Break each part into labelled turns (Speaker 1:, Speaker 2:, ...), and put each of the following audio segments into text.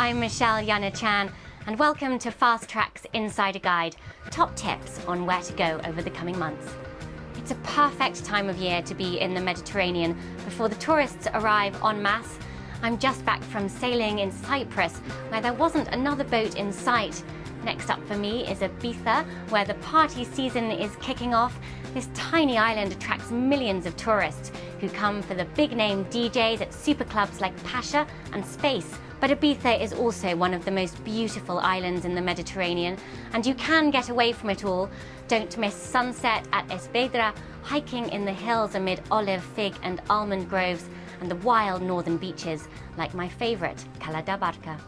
Speaker 1: I'm Michelle Jana Chan, and welcome to Fast Track's Insider Guide, top tips on where to go over the coming months. It's a perfect time of year to be in the Mediterranean before the tourists arrive en masse. I'm just back from sailing in Cyprus, where there wasn't another boat in sight. Next up for me is Ibiza, where the party season is kicking off. This tiny island attracts millions of tourists who come for the big-name DJs at super clubs like Pasha and Space. But Ibiza is also one of the most beautiful islands in the Mediterranean, and you can get away from it all. Don't miss sunset at Esvedra, hiking in the hills amid olive, fig and almond groves, and the wild northern beaches, like my favourite, Cala da Barca.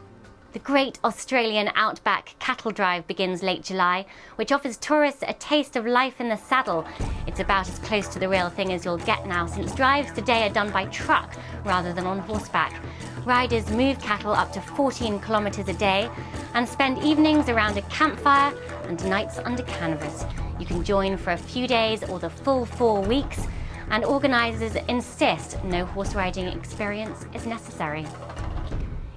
Speaker 1: The Great Australian Outback Cattle Drive begins late July, which offers tourists a taste of life in the saddle. It's about as close to the real thing as you'll get now, since drives today are done by truck rather than on horseback. Riders move cattle up to 14 kilometres a day and spend evenings around a campfire and nights under canvas. You can join for a few days or the full 4 weeks, and organisers insist no horse riding experience is necessary.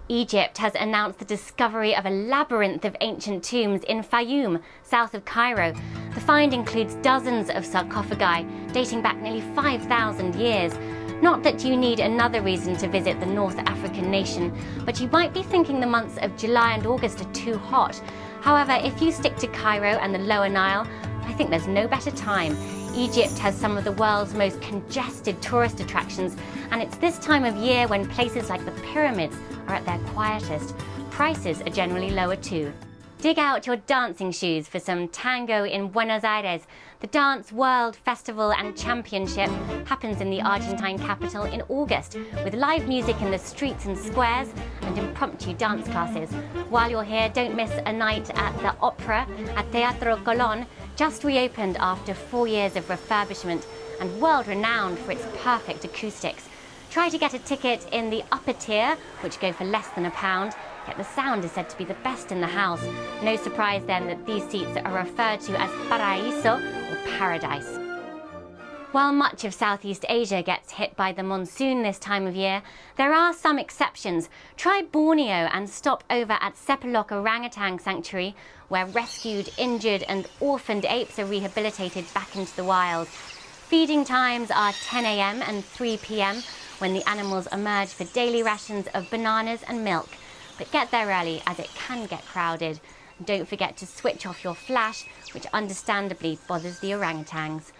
Speaker 1: Egypt has announced the discovery of a labyrinth of ancient tombs in Fayoum, south of Cairo. The find includes dozens of sarcophagi dating back nearly 5,000 years. Not that you need another reason to visit the North African nation, but you might be thinking the months of July and August are too hot. However, if you stick to Cairo and the Lower Nile, I think there's no better time. Egypt has some of the world's most congested tourist attractions, and it's this time of year when places like the pyramids are at their quietest. Prices are generally lower too. Dig out your dancing shoes for some tango in Buenos Aires. The Dance World Festival and Championship happens in the Argentine capital in August, with live music in the streets and squares and impromptu dance classes. While you're here, don't miss a night at the opera at Teatro Colon, just reopened after 4 years of refurbishment and world-renowned for its perfect acoustics. Try to get a ticket in the upper tier, which go for less than £1, yet the sound is said to be the best in the house. No surprise then that these seats are referred to as Paraíso or Paradise. While much of Southeast Asia gets hit by the monsoon this time of year, there are some exceptions. Try Borneo and stop over at Sepilok Orangutan Sanctuary, where rescued, injured and orphaned apes are rehabilitated back into the wild. Feeding times are 10 AM and 3 PM, when the animals emerge for daily rations of bananas and milk. But get there early, as it can get crowded. And don't forget to switch off your flash, which understandably bothers the orangutans.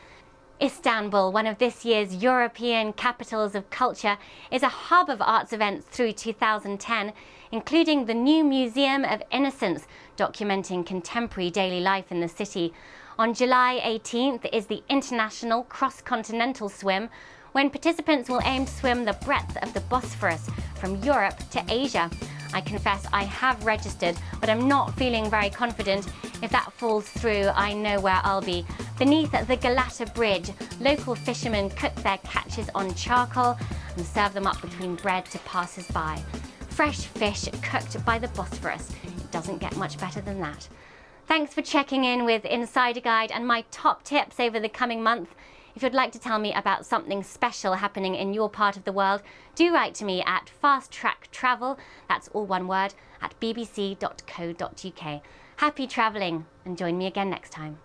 Speaker 1: Istanbul, one of this year's European capitals of culture, is a hub of arts events through 2010, including the new Museum of Innocence, documenting contemporary daily life in the city. On July 18th is the International Cross-Continental Swim, when participants will aim to swim the breadth of the Bosphorus from Europe to Asia. I confess I have registered, but I'm not feeling very confident. If that falls through, I know where I'll be. Beneath the Galata Bridge, local fishermen cook their catches on charcoal and serve them up between bread to passers-by. Fresh fish cooked by the Bosphorus. It doesn't get much better than that. Thanks for checking in with Insider Guide and my top tips over the coming month. If you'd like to tell me about something special happening in your part of the world, do write to me at fasttracktravel, that's all one word, at bbc.co.uk. Happy travelling, and join me again next time.